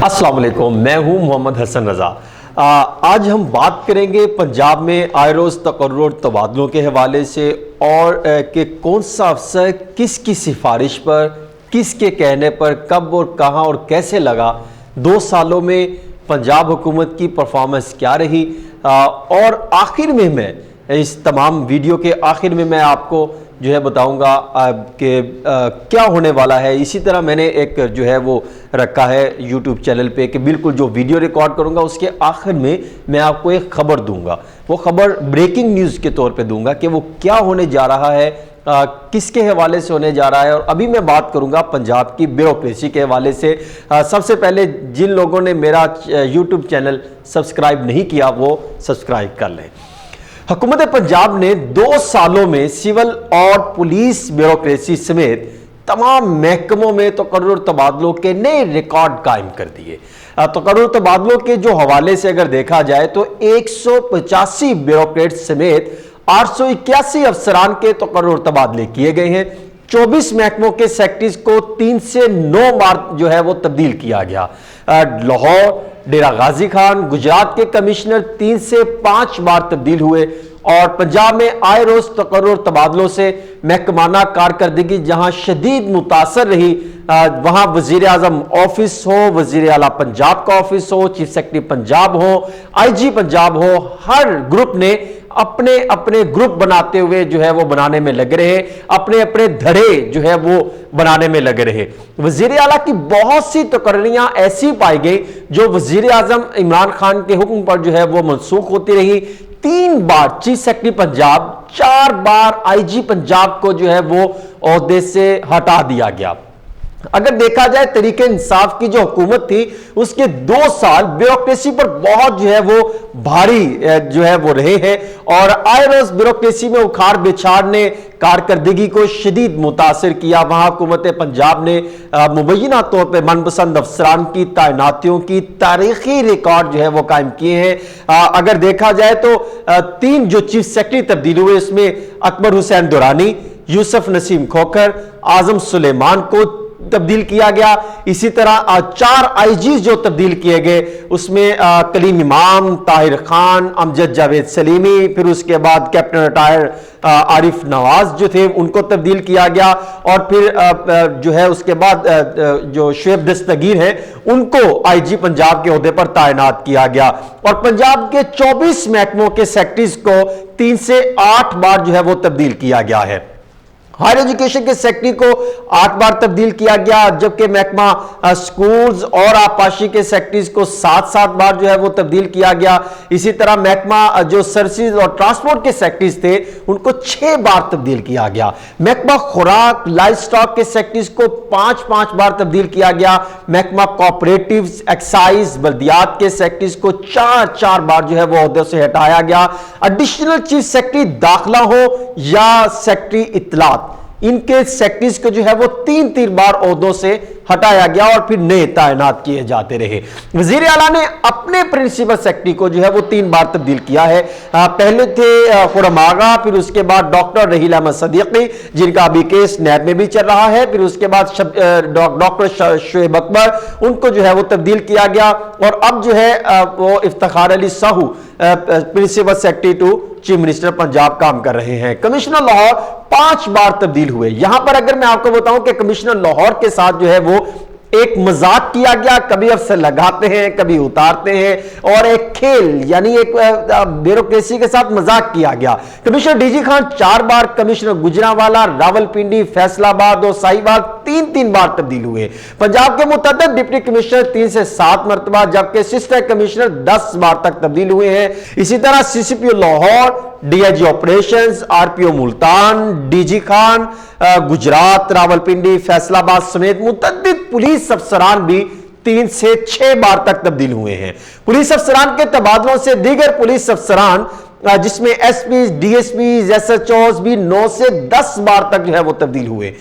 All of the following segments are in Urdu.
السلام علیکم، میں ہوں محمد حسن رضا۔ آج ہم بات کریں گے پنجاب میں آئے روز تقرر تبادلوں کے حوالے سے، اور کہ کون سا افسر کس کی سفارش پر، کس کے کہنے پر، کب اور کہاں اور کیسے لگا، 2 سالوں میں پنجاب حکومت کی پرفارمنس کیا رہی، اور آخر میں اس تمام ویڈیو کے آخر میں آپ کو جو ہے بتاؤں گا کہ کیا ہونے والا ہے۔ اسی طرح میں نے ایک جو ہے وہ رکھا ہے یوٹیوب چینل پہ کہ بالکل جو ویڈیو ریکارڈ کروں گا اس کے آخر میں آپ کو ایک خبر دوں گا، وہ خبر بریکنگ نیوز کے طور پہ دوں گا کہ وہ کیا ہونے جا رہا ہے، کس کے حوالے سے ہونے جا رہا ہے۔ اور ابھی میں بات کروں گا پنجاب کی بیوروکریسی کے حوالے سے۔ سب سے پہلے جن لوگوں نے میرا یوٹیوب چینل سبسکرائب نہیں کیا وہ سبسکرائب کر لیں۔ حکومت پنجاب نے 2 سالوں میں سول اور پولیس بیوروکریسی سمیت تمام محکموں میں تقرر تبادلوں کے نئے ریکارڈ قائم کر دیے۔ تقرر تبادلوں کے جو حوالے سے اگر دیکھا جائے تو 185 بیوروکریٹ سمیت 881 افسران کے تقرر تبادلے کیے گئے ہیں۔ 24 محکموں کے سیکٹریز کو 3 سے 9 بار جو ہے وہ تبدیل کیا گیا۔ لاہور، ڈیرہ غازی خان، گجرات کے کمشنر 3 سے 5 بار تبدیل ہوئے، اور پنجاب میں آئے روز تقرر تبادلوں سے محکمانہ کارکردگی جہاں شدید متاثر رہی، وہاں وزیر اعظم آفس ہو، وزیر اعلیٰ پنجاب کا آفس ہو، چیف سیکرٹری پنجاب ہو، آئی جی پنجاب ہو، ہر گروپ نے اپنے اپنے گروپ بناتے ہوئے جو ہے وہ بنانے میں لگ رہے، اپنے اپنے دھڑے جو ہے وہ بنانے میں لگ رہے۔ وزیر اعلیٰ کی بہت سی تقرریاں ایسی پائی گئی جو وزیر اعظم عمران خان کے حکم پر جو ہے وہ منسوخ ہوتی رہی۔ 3 بار چیف سیکرٹری پنجاب، 4 بار آئی جی پنجاب کو جو ہے وہ عہدے سے ہٹا دیا گیا۔ اگر دیکھا جائے تحریک انصاف کی جو حکومت تھی اس کے 2 سال بیوروکریسی پر بہت جو ہے وہ بھاری جو ہے وہ رہے ہیں، اور آئے روز بیوروکریسی میں اکھاڑ بچھاڑ نے کارکردگی کو شدید متاثر کیا۔ وہاں حکومت پنجاب نے مبینہ طور پہ من پسند افسران کی تعیناتیوں کی تاریخی ریکارڈ جو ہے وہ قائم کیے ہیں۔ اگر دیکھا جائے تو 3 جو چیف سیکرٹری تبدیل ہوئے اس میں اکبر حسین درانی، یوسف نسیم کھوکھر، اعظم سلیمان کو تبدیل کیا گیا۔ اسی طرح 4 آئی جیز جو تبدیل کیے گئے اس میں کلیم امام، طاہر خان، امجد جاوید سلیمی، پھر اس کے بعد کیپٹن ریٹائر عارف نواز جو تھے ان کو تبدیل کیا گیا، اور پھر جو ہے اس کے بعد جو شعیب دستگیر ہیں ان کو آئی جی پنجاب کے عہدے پر تعینات کیا گیا، اور پنجاب کے 24 محکموں کے سیکٹریز کو 3 سے 8 بار جو ہے وہ تبدیل کیا گیا ہے۔ ہائر ایجوکیشن کے سیکٹری کو 8 بار تبدیل کیا گیا، جبکہ محکمہ سکولز اور آبپاشی کے سیکٹریز کو 7 بار جو ہے وہ تبدیل کیا گیا۔ اسی طرح محکمہ جو سروسز اور ٹرانسپورٹ کے سیکٹریز تھے ان کو 6 بار تبدیل کیا گیا۔ محکمہ خوراک لائف سٹاک کے سیکٹریز کو 5 بار تبدیل کیا گیا۔ محکمہ کوآپریٹیوز، ایکسائز، بلدیات کے سیکٹریز کو 4 بار جو ہے وہ عہدے سے ہٹایا گیا۔ ایڈیشنل چیف سیکرٹری داخلہ ہو یا سیکرٹری اطلاعات، ان کے سیکٹریز کو جو ہے وہ 3 بار عہدوں سے ہٹایا گیا اور پھر نئے تعینات کیے جاتے رہے۔ وزیر اعلیٰ نے اپنے پرنسپل سیکرٹری کو جو ہے وہ 3 بار تبدیل کیا ہے۔ پہلے تھے خرم آغا، پھر اس کے بعد ڈاکٹر رحیل احمد صدیقی جن کا ابھی کیس نیب میں بھی چل رہا ہے، پھر اس کے بعد ڈاکٹر شعیب اکبر ان کو جو ہے وہ تبدیل کیا گیا، اور اب جو ہے وہ Iftikhar Ali Sahu principal secretary to chief minister Punjab کام کر رہے ہیں۔ کمشنر لاہور 5 بار تبدیل ہوئے۔ یہاں پر اگر میں آپ کو بتاؤں کہ کمشنر لاہور کے ساتھ جو ہے وہ ایک مذاق کیا گیا، کبھی افسر لگاتے ہیں کبھی اتارتے ہیں، اور ایک کھیل یعنی ایک بیوروکریسی کے ساتھ مذاق کیا گیا۔ کمشنر ڈی جی خان 4 بار، کمشنر گجرانوالہ، راولپنڈی، فیصل آباد اور ساہیوال 3 بار تبدیل ہوئے۔ پنجاب کے متعدد ڈپٹی کمشنر 3 سے 7 مرتبہ، جبکہ اسسٹنٹ کمشنر 10 بار تک تبدیل ہوئے ہیں۔ اسی طرح C C P O Lahore, D I G operations, R P O Multan, D G Khan Gujrat, Rawalpindi, Faisalabad سمیت متعدد پولیس افسران بھی 3 سے 6 بار تک تبدیل ہوئے ہیں۔ پولیس افسران کے تبادلوں سے دیگر پولیس افسران جس میں S P, D S Ps, S H Os بھی 9 سے 10 بار تک جو ہے وہ تبدیل ہوئے۔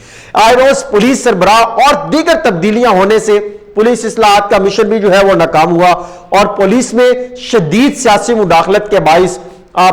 آئے روز پولیس سربراہ اور دیگر تبدیلیاں ہونے سے پولیس اصلاحات کا مشن بھی جو ہے وہ ناکام ہوا، اور پولیس میں شدید سیاسی مداخلت کے باعث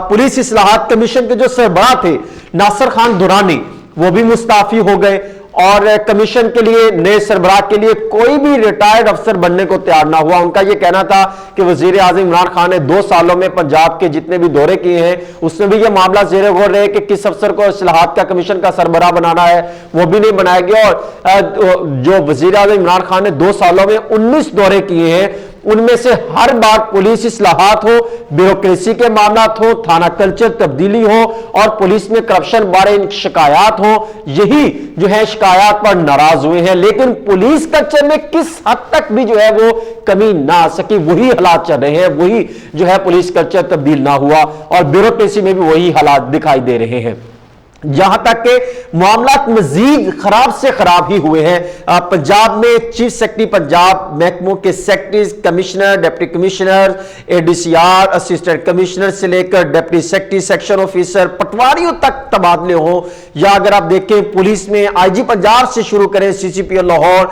پولیس اصلاحات کمیشن کے جو سربراہ تھے ناصر خان درانی وہ بھی مستعفی ہو گئے، اور کمیشن کے لیے نئے سربراہ کے لیے کوئی بھی ریٹائرڈ افسر بننے کو تیار نہ ہوا. ان کا یہ کہنا تھا کہ وزیر اعظم عمران خان نے 2 سالوں میں پنجاب کے جتنے بھی دورے کیے ہیں اس میں بھی یہ معاملہ زیر غور رہے کہ کس افسر کو اصلاحات کا کمیشن کا سربراہ بنانا ہے وہ بھی نہیں بنایا گیا. اور جو وزیر اعظم عمران خان نے 2 سالوں میں 19 دورے کیے ہیں ان میں سے ہر بار پولیس اصلاحات ہو, بیوروکریسی کے معاملات ہو, تھانہ کلچر تبدیلی ہو اور پولیس میں کرپشن بارے شکایات ہو, یہی جو ہے شکایات پر ناراض ہوئے ہیں. لیکن پولیس کلچر میں کس حد تک بھی جو ہے وہ کمی نہ آ سکی, وہی حالات چل رہے ہیں, وہی جو ہے پولیس کلچر تبدیل نہ ہوا اور بیوروکریسی میں بھی وہی حالات دکھائی دے رہے ہیں. جہاں تک کہ معاملات مزید خراب سے خراب ہی ہوئے ہیں. پنجاب میں چیف سیکرٹری پنجاب, محکموں کے secretaries, commissioner, deputy commissioner, ADCR, assistant commissioner سے لے کر ڈپٹی سیکرٹری, سیکشن آفیسر, پٹواریوں تک تبادلے ہوں. یا اگر آپ دیکھیں پولیس میں IG پنجاب سے شروع کریں, CCPO Lahore,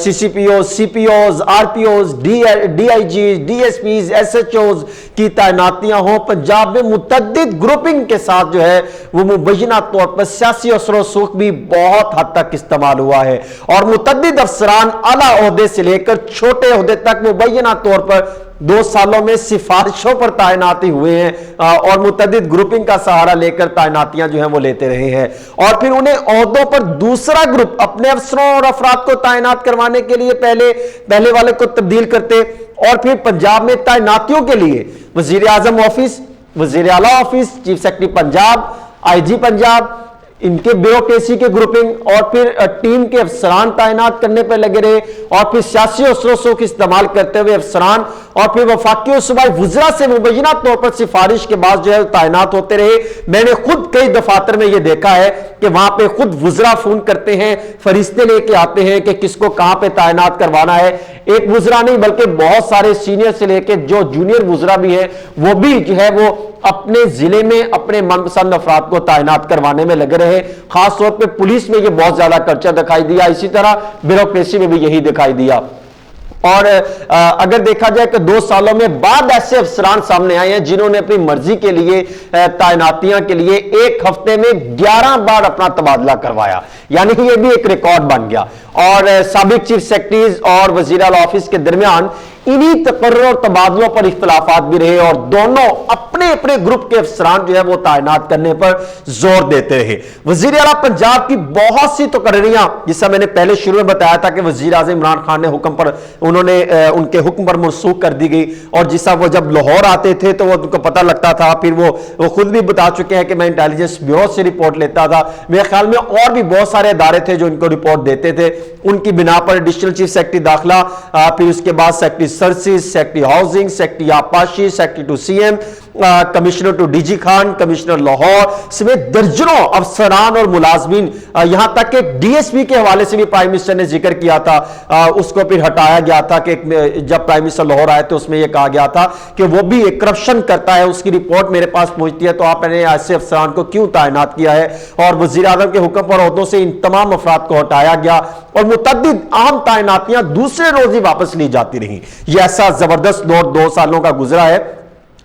CCPO, CPOs, RPOs, DIGs, DSPs, SHOs کی تعیناتیاں ہوں. پنجاب میں متعدد گروپنگ کے ساتھ جو ہے وہ مبینہ طور پر سیاسی اثر و رسوخ بھی بہت حد تک استعمال ہوا ہے اور متعدد افسران اعلیٰ عہدے سے لے کر چھوٹے عہدے تک مبینہ طور پر 2 سالوں میں سفارشوں پر تعیناتی ہوئے ہیں اور متعدد گروپنگ کا سہارا لے کر تعیناتیاں جو ہیں وہ لیتے رہے ہیں اور پھر انہیں عہدوں پر دوسرا گروپ اپنے افسروں اور افراد کو تعینات کروانے کے لیے پہلے والے کو تبدیل کرتے اور پھر پنجاب میں تعیناتیوں کے لیے وزیر اعظم آفس, وزیر اعلیٰ office, chief secretary Punjab, IG Punjab, ان کے بیوروکریسی کے گروپنگ اور پھر ٹیم کے افسران تعینات کرنے پر لگے رہے اور پھر سیاسی اثر و رسوخ استعمال کرتے ہوئے افسران اور پھر وفاقی اور صوبائی وزراء سے مبینہ طور پر سفارش کے بعد جو ہے تعینات ہوتے رہے. میں نے خود کئی دفاتر میں یہ دیکھا ہے کہ وہاں پہ خود وزراء فون کرتے ہیں, فرشتے لے کے آتے ہیں کہ کس کو کہاں پہ تعینات کروانا ہے. ایک وزراء نہیں بلکہ بہت سارے سینئر سے لے کے جو جونیئر وزراء بھی ہیں وہ بھی جو ہے وہ اپنے ضلع میں اپنے من پسند افراد کو تعینات کروانے میں لگے رہے. خاص طور پہ پولیس میں یہ بہت زیادہ کلچر دکھائی دیا, اسی طرح بیوروکریسی میں بھی یہی دکھائی دیا. اور اگر دیکھا جائے کہ 2 سالوں میں بعد ایسے افسران سامنے آئے ہیں جنہوں نے اپنی مرضی کے لیے تعیناتیاں کے لیے 1 ہفتے میں 11 بار اپنا تبادلہ کروایا, یعنی کہ یہ بھی ایک ریکارڈ بن گیا. اور سابق چیف سیکرٹریز اور وزیر اعلیٰ آفس کے درمیان انہی تقرر اور تبادلوں پر اختلافات بھی رہے اور دونوں اپنے اپنے گروپ کے افسران جو ہے وہ تعینات کرنے پر زور دیتے رہے. وزیر اعلیٰ پنجاب کی بہت سی تقرریاں, جسا میں نے پہلے شروع میں بتایا تھا کہ وزیر اعظم عمران خان نے حکم پر ان کے حکم پر منسوخ کر دی گئی اور جسا وہ جب لاہور آتے تھے تو وہ ان کو پتہ لگتا تھا, پھر وہ خود بھی بتا چکے ہیں کہ میں انٹیلیجنس بیورو سے رپورٹ لیتا تھا. میرے خیال میں اور بھی بہت سارے ادارے تھے جو ان کو رپورٹ دیتے تھے. ان کی بنا پر ایڈیشنل چیف سیکرٹری داخلہ, پھر اس کے بعد secretary services, secretary housing, secretary آبپاشی, secretary to CM, commissioner to DG Khan, commissioner Lahore سمیت درجنوں افسران اور ملازمین, یہاں تک کہ DSP کے حوالے سے بھی پرائم منسٹر نے ذکر کیا تھا, اس کو پھر ہٹایا گیا تھا کہ جب پرائم منسٹر لاہور آئے تو اس میں یہ کہا گیا تھا کہ وہ بھی ایک کرپشن کرتا ہے, اس کی رپورٹ میرے پاس پہنچتی ہے تو آپ نے ایسے افسران کو کیوں تعینات کیا ہے. اور وزیر اعظم کے حکم پر عہدوں سے ان تمام افراد کو ہٹایا گیا اور متعدد اہم تعیناتیاں دوسرے روز ہی واپس لی جاتی رہیں. یہ ایسا زبردست دور 2 سالوں کا گزرا ہے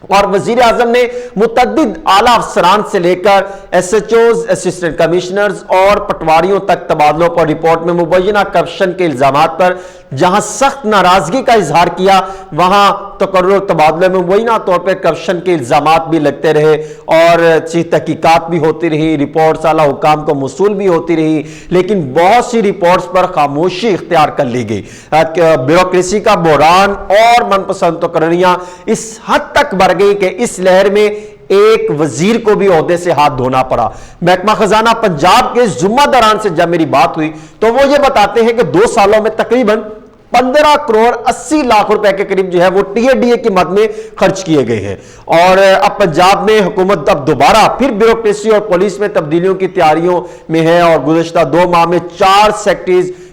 اور وزیر اعظم نے متعدد اعلیٰ افسران سے لے کر SHOs, اسسٹنٹ کمشنرز اور پٹواریوں تک تبادلوں پر رپورٹ میں مبینہ کرپشن کے الزامات پر جہاں سخت ناراضگی کا اظہار کیا وہاں تقرر تبادلے میں مبینہ طور پر کرپشن کے الزامات بھی لگتے رہے اور تحقیقات بھی ہوتی رہی, رپورٹس اعلیٰ حکام کو موصول بھی ہوتی رہی, لیکن بہت سی رپورٹس پر خاموشی اختیار کر لی گئی. بیوروکریسی کا بحران اور من پسند تقرریاں اس حد تک بڑھ گئی کہ اس لہر میں ایک وزیر کو بھی عہدے سے ہاتھ دھونا پڑا. محکمہ خزانہ پنجاب کے ذمہ داران سے جب میری بات ہوئی تو وہ یہ بتاتے ہیں کہ 2 سالوں میں تقریباً 15 کروڑ 80 لاکھ روپے کے قریب جو ہے وہ TADA کی مد میں خرچ کیے گئے ہیں. اور اب پنجاب میں حکومت اب دوبارہ پھر بیوروکریسی اور پولیس میں تبدیلیوں کی تیاریوں میں ہے اور گزشتہ 2 ماہ میں 4 سیکرٹریز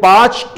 5